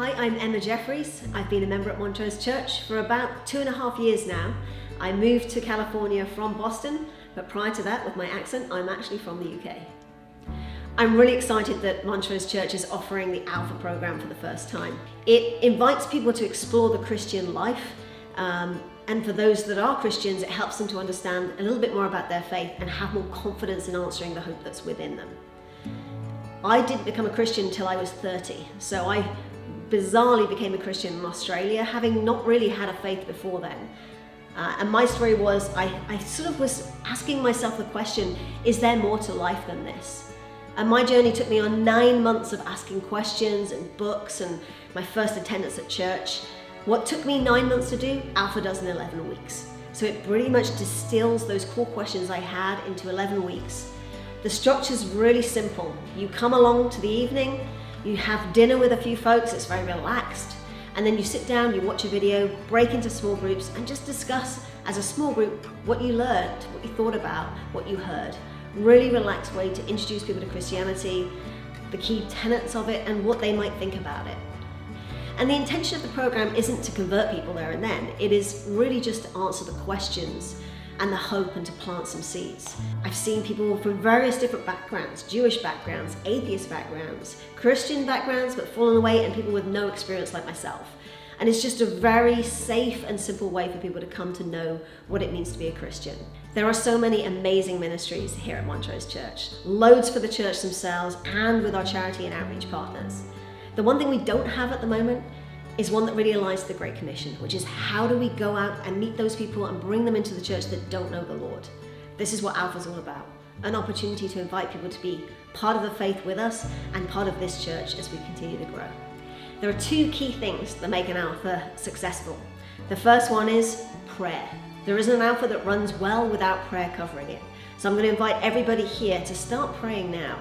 Hi, I'm Emma Jeffries. I've been a member at Montrose Church for about 2.5 years now. I moved to California from Boston, but prior to that, with my accent, I'm actually from the UK. I'm really excited that Montrose Church is offering the Alpha program for the first time. It invites people to explore the Christian life, and for those that are Christians, it helps them to understand a little bit more about their faith and have more confidence in answering the hope that's within them. I didn't become a Christian until I was 30, so I bizarrely became a Christian in Australia, having not really had a faith before then. And my story was, I sort of was asking myself the question, is there more to life than this? And my journey took me on 9 months of asking questions and books and my first attendance at church. What took me 9 months to do, Alpha does in 11 weeks. So it pretty much distills those core questions I had into 11 weeks. The structure's really simple. You come along to the evening, you have dinner with a few folks, it's very relaxed, and then you sit down, you watch a video, break into small groups, and just discuss as a small group what you learned, what you thought about, what you heard. Really relaxed way to introduce people to Christianity, the key tenets of it, and what they might think about it. And the intention of the program isn't to convert people there and then, it is really just to answer the questions and the hope and to plant some seeds. I've seen people from various different backgrounds, Jewish backgrounds, atheist backgrounds, Christian backgrounds, but fallen away, and people with no experience like myself. And it's just a very safe and simple way for people to come to know what it means to be a Christian. There are so many amazing ministries here at Montrose Church, loads for the church themselves and with our charity and outreach partners. The one thing we don't have at the moment is one that really aligns to the Great Commission, which is how do we go out and meet those people and bring them into the church that don't know the Lord. This is what Alpha's all about, an opportunity to invite people to be part of the faith with us and part of this church as we continue to grow. There are 2 key things that make an Alpha successful. The first one is prayer. There isn't an Alpha that runs well without prayer covering it. So I'm going to invite everybody here to start praying now.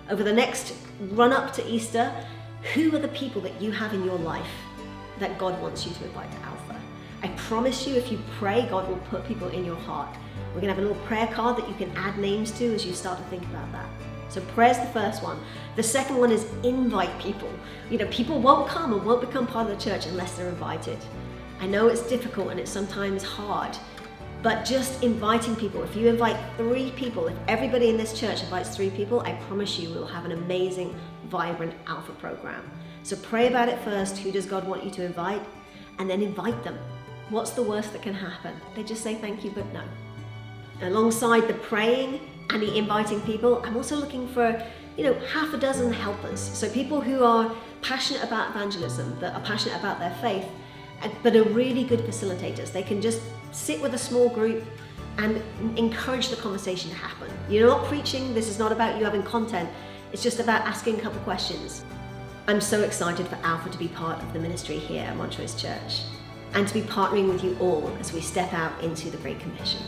Over the next run up to Easter, who are the people that you have in your life that God wants you to invite to Alpha? I promise you, if you pray, God will put people in your heart. We're going to have a little prayer card that you can add names to as you start to think about that. So prayer's the first one. The second one is invite people. People won't come and won't become part of the church unless they're invited. I know it's difficult and it's sometimes hard, but just inviting people. If you invite 3 people, if everybody in this church invites 3 people, I promise you we'll have an amazing, vibrant Alpha program. So pray about it first. Who does God want you to invite? And then invite them. What's the worst that can happen? They just say thank you, but no. Alongside the praying and the inviting people, I'm also looking for, half a dozen helpers. So people who are passionate about evangelism, that are passionate about their faith, but are really good facilitators. They can just sit with a small group and encourage the conversation to happen. You're not preaching, this is not about you having content, it's just about asking a couple questions. I'm so excited for Alpha to be part of the ministry here at Montrose Church and to be partnering with you all as we step out into the Great Commission.